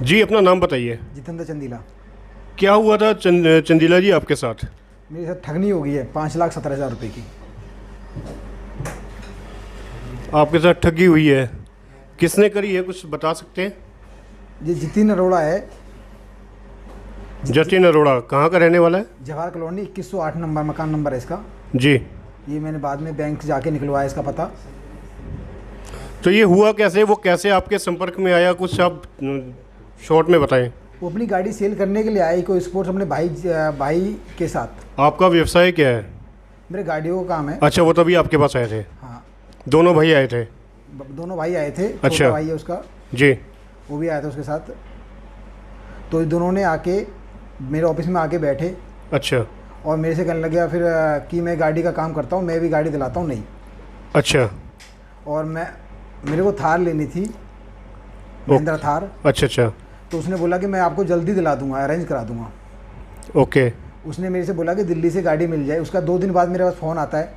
जी, अपना नाम बताइए। जितेंद्र चंदीला। क्या हुआ था चंदीला जी आपके साथ? मेरे साथ ठगनी हो गई है 5,17,000 रुपये की। आपके साथ ठगी हुई है, किसने करी है, कुछ बता सकते हैं? ये जितिन अरोड़ा है। जतिन अरोड़ा कहाँ का रहने वाला है? जवाहर कॉलोनी 2108 नंबर मकान नंबर है इसका। जी। ये मैंने बाद में बैंक जाके निकलवाया इसका पता। तो ये हुआ कैसे, वो कैसे आपके संपर्क में आया, कुछ आप शॉर्ट में बताएं। वो अपनी गाड़ी सेल करने के लिए आया इको स्पोर्ट्स अपने भाई के साथ। आपका व्यवसाय क्या है? मेरे गाड़ियों का काम है। अच्छा, वो तभी आपके पास आए थे? हाँ, दोनों भाई आए थे? दोनों भाई आए थे। अच्छा। छोटा भाई है उसका, जी। वो भी आया था उसके साथ। तो ये दोनों ने आके मेरे ऑफिस में आके बैठे अच्छा। और मेरे से कहने लगे फिर कि मैं गाड़ी का काम करता हूँ, मैं भी गाड़ी दिलाता हूँ। नहीं। अच्छा। और मेरे को थार लेनी थी, महिंद्रा थार। अच्छा अच्छा। तो उसने बोला कि मैं आपको जल्दी दिला दूंगा, अरेंज करा दूंगा। ओके। उसने मेरे से बोला कि दिल्ली से गाड़ी मिल जाए। उसका 2 दिन बाद मेरे पास फ़ोन आता है,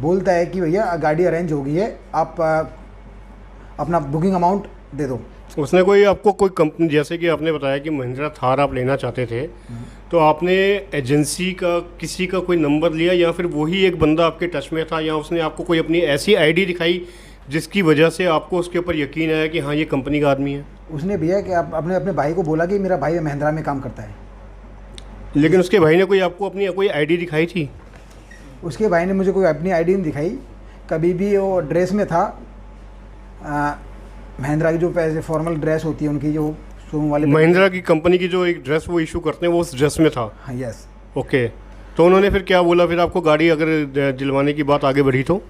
बोलता है कि भैया गाड़ी अरेंज हो गई है, आप अपना बुकिंग अमाउंट दे दो। उसने कोई आपको कोई कंपनी, जैसे कि आपने बताया कि महिंद्रा थार आप लेना चाहते थे, तो आपने एजेंसी का किसी का कोई नंबर लिया या फिर वही एक बंदा आपके टच में था, या उसने आपको कोई अपनी ऐसी आईडी दिखाई जिसकी वजह से आपको उसके ऊपर यकीन आया कि हाँ ये कंपनी का आदमी है? उसने भैया कि अपने अपने भाई को बोला कि मेरा भाई महिंद्रा में काम करता है। लेकिन उसके भाई ने कोई आपको अपनी कोई आईडी दिखाई थी? उसके भाई ने मुझे कोई अपनी आईडी नहीं दिखाई। कभी भी वो ड्रेस में था, महिंद्रा की जो पैसे फॉर्मल ड्रेस होती है उनकी, जो शोरूम वाले महिंद्रा की कंपनी की जो एक ड्रेस वो इशू करते हैं, वो उस ड्रेस में था? हाँ, यस। ओके। तो उन्होंने फिर क्या बोला, फिर आपको गाड़ी अगर दिलवाने की बात आगे बढ़ी तो?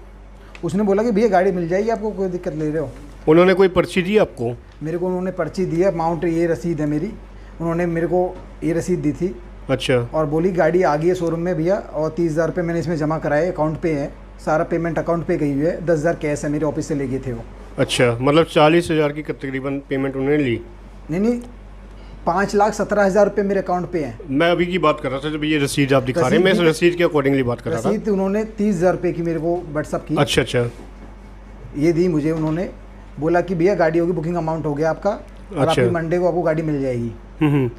उसने बोला कि भैया गाड़ी मिल जाएगी आपको, कोई दिक्कत ले रहे हो। उन्होंने कोई पर्ची दी आपको? मेरे को उन्होंने पर्ची दी है, अमाउंट ये रसीद है मेरी, उन्होंने मेरे को ये रसीद दी थी। अच्छा। और बोली गाड़ी आ गई है शोरूम में भैया, और 30,000 रुपये मैंने इसमें जमा कराए, अकाउंट पे है, सारा पेमेंट अकाउंट पे गई हुई है। 10,000 कैश है, मेरे ऑफिस से ले गए थे वो। अच्छा, मतलब 40,000 की तकरीबन पेमेंट उन्होंने ली? नहीं, 5,17,000 रुपये मेरे अकाउंट पे हैं। मैं अभी की बात कर रहा था जब ये रसीद आप दिखा रहे हैं, मैं इस रसीद के अकॉर्डिंगली बात कर रहा था। रसीद उन्होंने 30,000 रुपये की मेरे को व्हाट्सअप की। अच्छा अच्छा। ये दी मुझे, उन्होंने बोला कि भैया गाड़ी होगी, बुकिंग अमाउंट हो गया आपका, और अच्छा। आपकी मंडे को आपको गाड़ी मिल जाएगी, हम्म।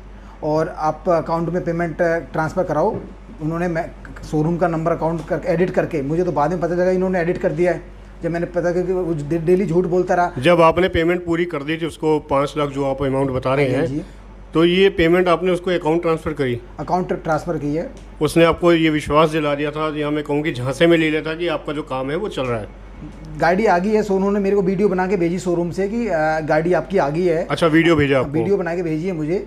और आप अकाउंट में पेमेंट ट्रांसफ़र कराओ। उन्होंने मैं शोरूम का नंबर अकाउंट कर एडिट करके, मुझे तो बाद में पता चला इन्होंने एडिट कर दिया है, जब मैंने पता किया कि वो डेली झूठ बोलता रहा। जब आपने पेमेंट पूरी कर दी थी उसको, 5 लाख जो आप अमाउंट बता रहे हैं जी, तो ये पेमेंट आपने उसको अकाउंट ट्रांसफ़र करी? अकाउंट ट्रांसफ़र की है। उसने आपको ये विश्वास दिला दिया था, या मैं कहूँ कि झांसे में ले लेता कि आपका जो काम है वो चल रहा है? गाड़ी आ गई है, सो उन्होंने मेरे को वीडियो बना के भेजी शोरूम से कि गाड़ी आपकी आ गई है। अच्छा, वीडियो भेजा आपको? वीडियो बना के भेजी है मुझे,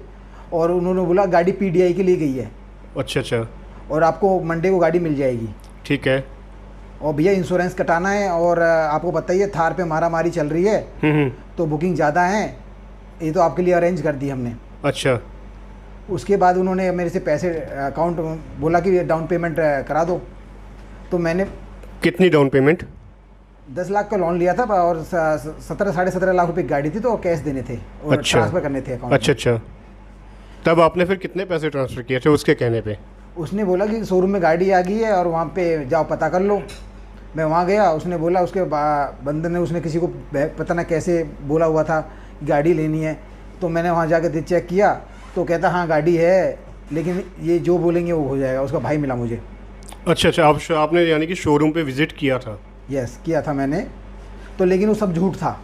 और उन्होंने बोला गाड़ी पीडीआई के लिए गई है। अच्छा अच्छा। और आपको मंडे को गाड़ी मिल जाएगी। ठीक है। और भैया इंश्योरेंस कटाना है, और आपको बताइए थार पे मारामारी चल रही है, तो बुकिंग ज़्यादा है, ये तो आपके लिए अरेंज कर दी हमने। अच्छा। उसके बाद उन्होंने मेरे से पैसे अकाउंट बोला कि डाउन पेमेंट करा दो। तो मैंने कितनी डाउन पेमेंट? 10 लाख का लोन लिया था, और 17-17.5 लाख रुपए की गाड़ी थी, तो कैश देने थे और अच्छा। ट्रांसफ़र करने थे अकाउंट अच्छा अच्छा। तब आपने फिर कितने पैसे ट्रांसफ़र किए थे उसके कहने पे? उसने बोला कि शोरूम में गाड़ी आ गई है और वहाँ पे जाओ पता कर लो। मैं वहाँ गया, उसने बोला, उसके बंदर ने, उसने किसी को पता ना कैसे बोला हुआ था गाड़ी लेनी है। तो मैंने वहाँ जाकर चेक किया, तो कहता हाँ गाड़ी है, लेकिन ये जो बोलेंगे वो हो जाएगा। उसका भाई मिला मुझे। अच्छा अच्छा। आपने यानी कि शोरूम पे विज़िट किया था? यस, किया था मैंने तो, लेकिन वो सब झूठ था,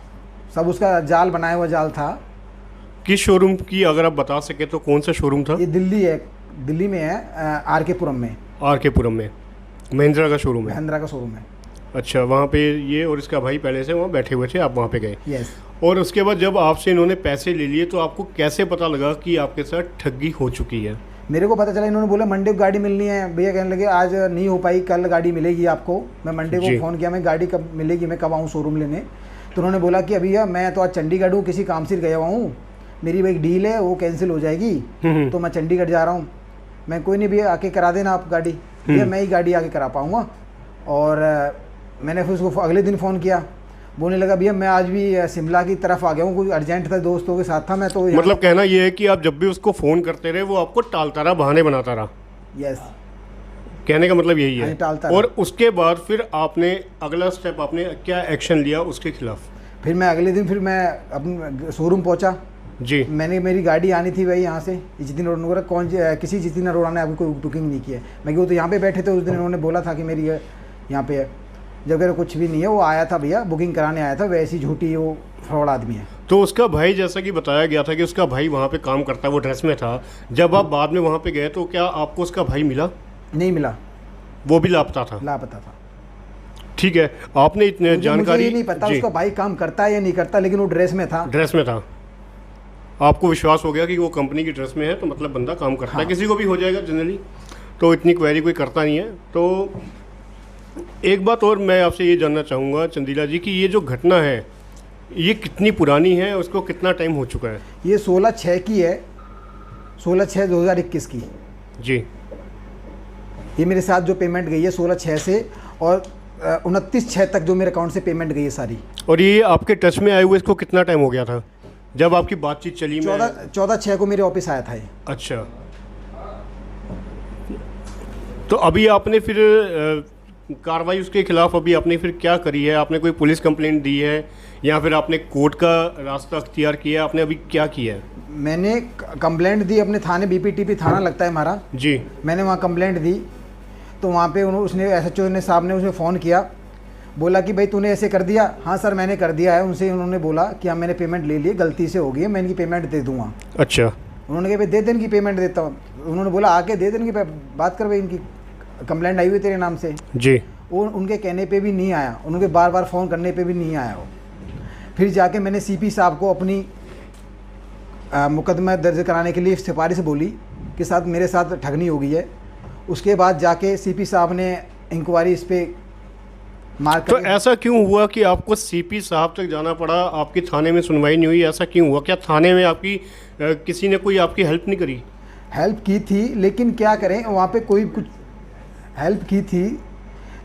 सब उसका जाल बनाया हुआ जाल था। किस शोरूम की अगर आप बता सके तो, कौन सा शोरूम था? ये दिल्ली में है, आर.के. पुरम में। आर.के. पुरम में महिंद्रा का शोरूम है? महिंद्रा का शोरूम है। अच्छा, वहाँ पे ये और इसका भाई पहले से वहाँ बैठे हुए थे, आप वहाँ पे गए? यस। और उसके बाद जब आपसे इन्होंने पैसे ले लिए, तो आपको कैसे पता लगा कि आपके साथ ठगी हो चुकी है? मेरे को पता चला, इन्होंने बोला मंडे को गाड़ी मिलनी है। भैया कहने लगे आज नहीं हो पाई, कल गाड़ी मिलेगी आपको। मैं मंडे को फ़ोन किया, मैं गाड़ी कब मिलेगी, मैं कब आऊँ शोरूम लेने? तो उन्होंने बोला कि अभी मैं तो आज चंडीगढ़ हूँ, किसी काम से गया हुआ हूँ, मेरी एक डील है वो कैंसिल हो जाएगी, तो मैं चंडीगढ़ जा रहा हूँ। मैं कोई नहीं भैया, आके करा देना आप गाड़ी। भैया मैं ही गाड़ी आके करा पाऊँगा। और मैंने फिर उसको अगले दिन फ़ोन किया, बोलने लगा भैया मैं आज भी शिमला की तरफ आ गया हूँ, कोई अर्जेंट था, दोस्तों के साथ था मैं। तो मतलब कहना ये है कि आप जब भी उसको फ़ोन करते रहे वो आपको टालता रहा, बहाने बनाता रहा? यस, कहने का मतलब यही है। टालता और उसके बाद फिर आपने अगला स्टेप, आपने क्या एक्शन लिया उसके खिलाफ? फिर मैं अगले दिन फिर मैं अपने शोरूम पहुंचा, जी। मेरी गाड़ी आनी थी भाई यहाँ से जितिन अरोड़ा, किसी जितिन अरोड़ा ने आपको कोई बुकिंग नहीं की है। मैं वो तो यहाँ पे बैठे थे उस दिन, उन्होंने बोला था कि मेरी यहाँ पे है, जगह कुछ भी नहीं है। वो आया था भैया, बुकिंग कराने आया था, वैसी झूठी वो फ्रॉड आदमी है। तो उसका भाई, जैसा कि बताया गया था कि उसका भाई वहाँ पे काम करता है, वो ड्रेस में था। जब आप बाद में वहाँ पे गए तो क्या आपको उसका भाई मिला? नहीं मिला, वो भी लापता था। लापता था। ठीक है, आपने इतने जानकारी, मुझे ये नहीं पता उसका भाई काम करता है या नहीं करता, लेकिन वो ड्रेस में था। ड्रेस में था। आपको विश्वास हो गया कि वो कंपनी की ड्रेस में है तो मतलब बंदा काम करता है। किसी को भी हो जाएगा जनरली, तो इतनी क्वेरी कोई करता नहीं है। तो एक बात और मैं आपसे ये जानना चाहूँगा चंदीला जी कि ये जो घटना है ये कितनी पुरानी है, उसको कितना टाइम हो चुका है? ये 16/6 की है, 16/6/2021 की जी। ये मेरे साथ जो पेमेंट गई है 16/6 से, और 29/6 तक जो मेरे अकाउंट से पेमेंट गई है सारी। और ये आपके टच में आए हुए इसको कितना टाइम हो गया था जब आपकी बातचीत चली? 14/6 को मेरे ऑफिस आया था ये। अच्छा, तो अभी आपने फिर कार्रवाई उसके खिलाफ अभी आपने फिर क्या करी है? आपने कोई पुलिस कंप्लेंट दी है या फिर आपने कोर्ट का रास्ता अख्तियार किया? आपने अभी क्या किया है? मैंने कंप्लेंट दी अपने थाने, BPTP थाना लगता है हमारा जी। मैंने वहाँ कंप्लेंट दी, तो वहाँ पे उसने SHO ने साहब ने उसे फ़ोन किया, बोला कि भाई तूने ऐसे कर दिया। हाँ सर मैंने कर दिया है। उनसे उन्होंने बोला कि हाँ मैंने पेमेंट ले ली, गलती से हो गई है, मैं इनकी पेमेंट दे दूँगा। अच्छा। उन्होंने कहा भाई दे दे, इनकी पेमेंट देता हूँ। उन्होंने बोला आके दे दे इनकी बात कर भाई, इनकी कंप्लेंट आई हुई तेरे नाम से। जी। वो उनके कहने पे भी नहीं आया, उनके बार बार फ़ोन करने पे भी नहीं आया वो। फिर जाके मैंने CP साहब को अपनी मुकदमा दर्ज कराने के लिए सिफारिश बोली कि साथ मेरे साथ ठगनी हो गई है। उसके बाद जाके CP साहब ने इंक्वायरी इस पर मार्क। तो ऐसा क्यों हुआ कि आपको CP साहब तक जाना पड़ा? आपकी थाने में सुनवाई नहीं हुई, ऐसा क्यों हुआ? क्या थाने में आपकी किसी ने कोई आपकी हेल्प नहीं करी? हेल्प की थी, लेकिन क्या करें, वहाँ पे कोई कुछ हेल्प की थी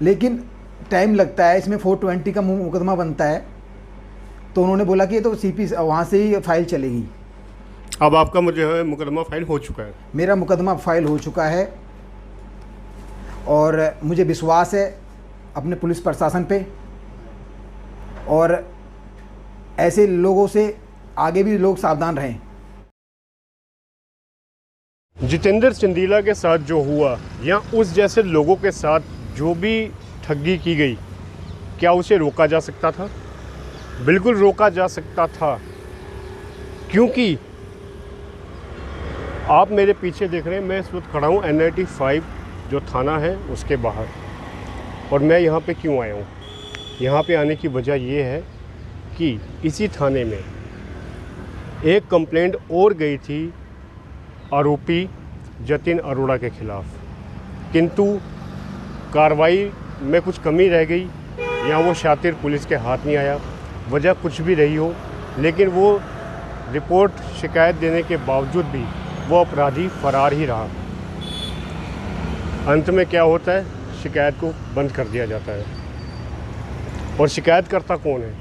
लेकिन टाइम लगता है, इसमें 420 का मुकदमा बनता है। तो उन्होंने बोला कि ये तो CP वहाँ से ही फाइल चलेगी। अब आपका जो है मुकदमा फाइल हो चुका है? मेरा मुकदमा फाइल हो चुका है और मुझे विश्वास है अपने पुलिस प्रशासन पे, और ऐसे लोगों से आगे भी लोग सावधान रहें। जितेंद्र चंदीला के साथ जो हुआ या उस जैसे लोगों के साथ जो भी ठगी की गई, क्या उसे रोका जा सकता था? बिल्कुल रोका जा सकता था, क्योंकि आप मेरे पीछे देख रहे हैं, मैं इस वक्त खड़ा हूँ NIT 5 जो थाना है उसके बाहर। और मैं यहाँ पे क्यों आया हूँ? यहाँ पे आने की वजह ये है कि इसी थाने में एक कंप्लेंट और गई थी आरोपी जतिन अरोड़ा के खिलाफ, किंतु कार्रवाई में कुछ कमी रह गई या वो शातिर पुलिस के हाथ नहीं आया, वजह कुछ भी रही हो, लेकिन वो रिपोर्ट शिकायत देने के बावजूद भी वो अपराधी फरार ही रहा। अंत में क्या होता है, शिकायत को बंद कर दिया जाता है। और शिकायतकर्ता कौन है?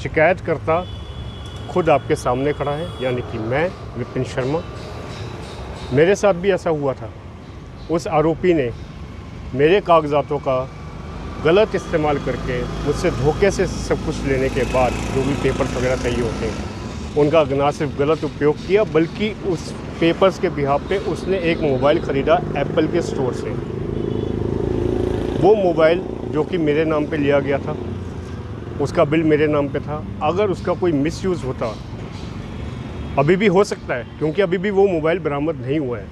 शिकायतकर्ता खुद आपके सामने खड़ा है, यानी कि मैं विपिन शर्मा। मेरे साथ भी ऐसा हुआ था। उस आरोपी ने मेरे कागजातों का गलत इस्तेमाल करके मुझसे धोखे से सब कुछ लेने के बाद जो भी पेपर्स वगैरह चाहिए होते हैं उनका ना सिर्फ गलत उपयोग किया, बल्कि उस पेपर्स के बिहाफ पे उसने एक मोबाइल ख़रीदा एप्पल के स्टोर से। वो मोबाइल जो कि मेरे नाम पे लिया गया था, उसका बिल मेरे नाम पे था। अगर उसका कोई मिसयूज़ होता, अभी भी हो सकता है क्योंकि अभी भी वो मोबाइल बरामद नहीं हुआ है,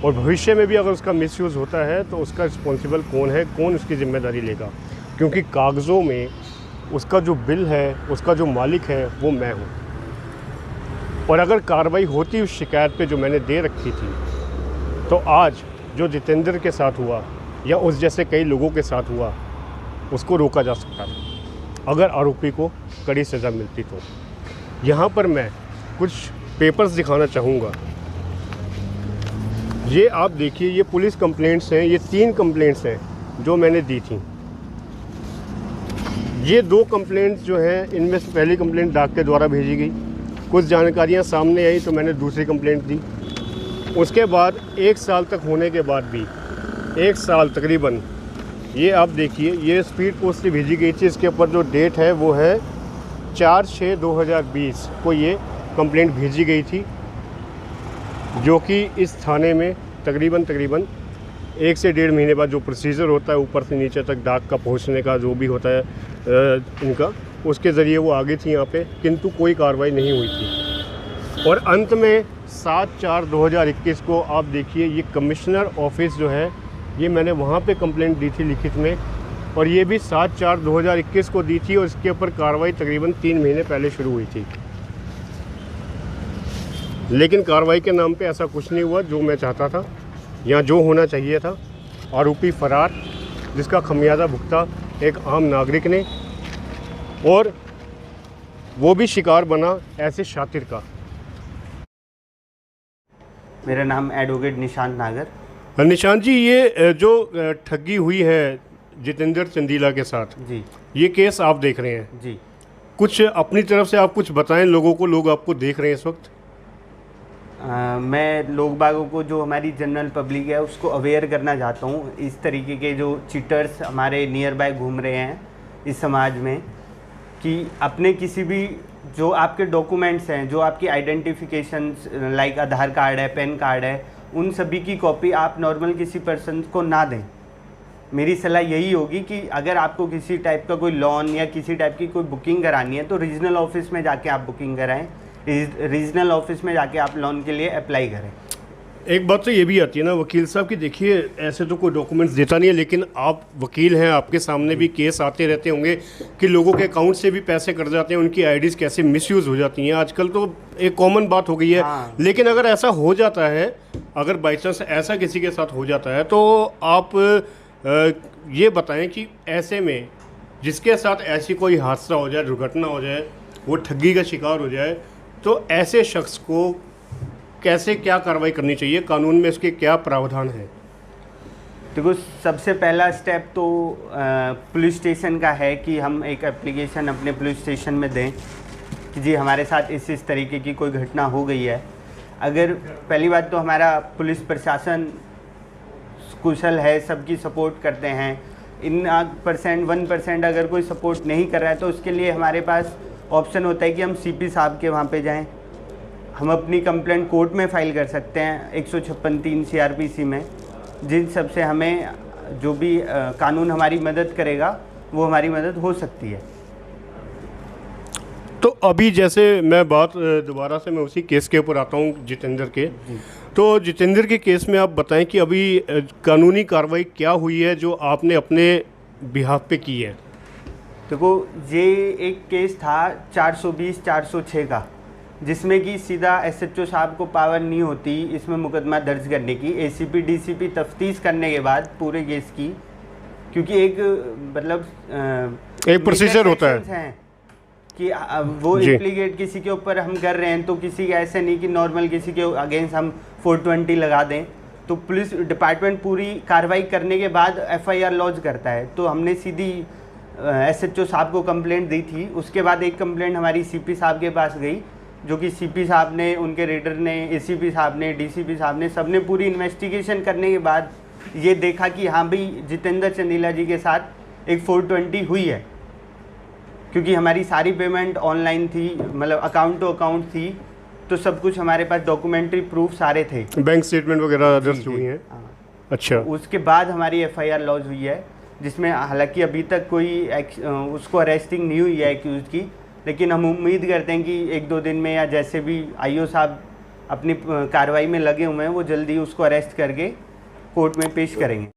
और भविष्य में भी अगर उसका मिसयूज़ होता है तो उसका रिस्पॉन्सिबल कौन है, कौन उसकी ज़िम्मेदारी लेगा? क्योंकि कागज़ों में उसका जो बिल है, उसका जो मालिक है वो मैं हूँ। और अगर कार्रवाई होती उस शिकायत पे जो मैंने दे रखी थी, तो आज जो जितेंद्र के साथ हुआ या उस जैसे कई लोगों के साथ हुआ, उसको रोका जा सकता था अगर आरोपी को कड़ी सज़ा मिलती। तो यहाँ पर मैं कुछ पेपर्स दिखाना चाहूँगा। ये आप देखिए, ये पुलिस कंप्लेंट्स हैं, ये 3 कंप्लेंट्स हैं जो मैंने दी थी। ये 2 कंप्लेंट्स जो हैं, इनमें से पहली कंप्लेंट डाक के द्वारा भेजी गई, कुछ जानकारियाँ सामने आई तो मैंने दूसरी कंप्लेंट दी। उसके बाद 1 साल तक होने के बाद भी, 1 साल तकरीबन, ये आप देखिए, ये स्पीड पोस्ट से भेजी गई थी। इसके ऊपर जो डेट है वो है 4/6/2020 को ये कंप्लेंट भेजी गई थी, जो कि इस थाने में तकरीबन 1 से 1.5 महीने बाद जो प्रोसीजर होता है ऊपर से नीचे तक डाक का पहुंचने का जो भी होता है इनका, उसके ज़रिए वो आगे थी यहाँ पे, किंतु कोई कार्रवाई नहीं हुई थी। और अंत में 7/4/2021 को आप देखिए, ये कमिश्नर ऑफिस जो है, ये मैंने वहाँ पे कंप्लेंट दी थी लिखित में, और ये भी 7/4/2021 को दी थी, और इसके ऊपर कार्रवाई तकरीबन 3 महीने पहले शुरू हुई थी। लेकिन कार्रवाई के नाम पे ऐसा कुछ नहीं हुआ जो मैं चाहता था या जो होना चाहिए था। आरोपी फरार, जिसका खमियाजा भुगता एक आम नागरिक ने, और वो भी शिकार बना ऐसे शातिर का। मेरा नाम एडवोकेट निशांत नागर। निशांत जी, ये जो ठगी हुई है जितेंद्र चंदीला के साथ, जी, ये केस आप देख रहे हैं जी। कुछ अपनी तरफ से आप कुछ बताएं लोगों को, लोग आपको देख रहे हैं इस वक्त। मैं लोग बागों को, जो हमारी जनरल पब्लिक है, उसको अवेयर करना चाहता हूँ इस तरीके के जो चीटर्स हमारे नियर बाय घूम रहे हैं इस समाज में, कि अपने किसी भी जो आपके डॉक्यूमेंट्स हैं, जो आपकी आइडेंटिफिकेशन लाइक आधार कार्ड है, पैन कार्ड है, उन सभी की कॉपी आप नॉर्मल किसी पर्सन को ना दें। मेरी सलाह यही होगी कि अगर आपको किसी टाइप का कोई लोन या किसी टाइप की कोई बुकिंग करानी है तो रीजनल ऑफिस में जाके आप बुकिंग कराएं, रीजनल ऑफिस में जाके आप लोन के लिए अप्लाई करें। एक बात तो ये भी आती है ना वकील साहब कि देखिए, ऐसे तो कोई डॉक्यूमेंट्स देता नहीं है, लेकिन आप वकील हैं, आपके सामने भी केस आते रहते होंगे कि लोगों के अकाउंट से भी पैसे कट जाते हैं, उनकी आईडीज़ कैसे मिसयूज़ हो जाती हैं। आजकल तो एक कॉमन बात हो गई है। हाँ। लेकिन अगर ऐसा हो जाता है, अगर बाई चांस ऐसा किसी के साथ हो जाता है, तो आप ये बताएं कि ऐसे में जिसके साथ ऐसी कोई हादसा हो जाए, दुर्घटना हो जाए, वो ठगी का शिकार हो जाए, तो ऐसे शख्स को कैसे क्या कार्रवाई करनी चाहिए, कानून में इसके क्या प्रावधान है? देखो, सबसे पहला स्टेप तो पुलिस स्टेशन का है कि हम एक एप्लीकेशन अपने पुलिस स्टेशन में दें कि जी हमारे साथ इस तरीके की कोई घटना हो गई है। अगर पहली बात तो हमारा पुलिस प्रशासन कुशल है, सबकी सपोर्ट करते हैं। इन 1% अगर कोई सपोर्ट नहीं कर रहा है तो उसके लिए हमारे पास ऑप्शन होता है कि हम सीपी साहब के वहाँ पे जाएं। हम अपनी कंप्लेंट कोर्ट में फ़ाइल कर सकते हैं 156(3) CRPC में, जिन सब से हमें जो भी कानून हमारी मदद करेगा वो हमारी मदद हो सकती है। तो अभी जैसे मैं बात दोबारा से मैं उसी केस के ऊपर आता हूँ, जितेंद्र के। तो जितेंद्र के केस में आप बताएं कि अभी कानूनी कार्रवाई क्या हुई है जो आपने अपने बिहाफ पे की है? देखो, ये एक केस था 420-406 का, जिसमें कि सीधा SHO साहब को पावर नहीं होती इसमें मुकदमा दर्ज करने की। ACP DCP तफ्तीश करने के बाद पूरे केस की, क्योंकि एक मतलब एक प्रोसीजर होता है कि वो इम्प्लीकेट किसी के ऊपर हम कर रहे हैं, तो किसी का ऐसे नहीं कि नॉर्मल किसी के अगेंस्ट हम 420 लगा दें। तो पुलिस डिपार्टमेंट पूरी कार्रवाई करने के बाद FIR लॉन्च करता है। तो हमने सीधी SHO साहब को कंप्लेंट दी थी। उसके बाद एक कंप्लेंट हमारी CP साहब के पास गई, जो कि CP साहब ने, उनके रेडर ने, ACP साहब ने, DCP साहब ने, सबने पूरी इन्वेस्टिगेशन करने के बाद ये देखा कि हाँ भाई, जितेंद्र चंदीला जी के साथ एक 420 हुई है, क्योंकि हमारी सारी पेमेंट ऑनलाइन थी, मतलब अकाउंट टू अकाउंट थी। तो सब कुछ हमारे पास डॉक्यूमेंट्री प्रूफ सारे थे, बैंक स्टेटमेंट वगैरह दर्ज हुई हैं। अच्छा। उसके बाद हमारी FIR लॉन्च हुई है, जिसमें हालांकि अभी तक कोई उसको अरेस्टिंग नहीं हुई है एक्यूज की, लेकिन हम उम्मीद करते हैं कि 1-2 दिन में, या जैसे भी IO साहब अपनी कार्रवाई में लगे हुए हैं, वो जल्दी उसको अरेस्ट करके कोर्ट में पेश करेंगे।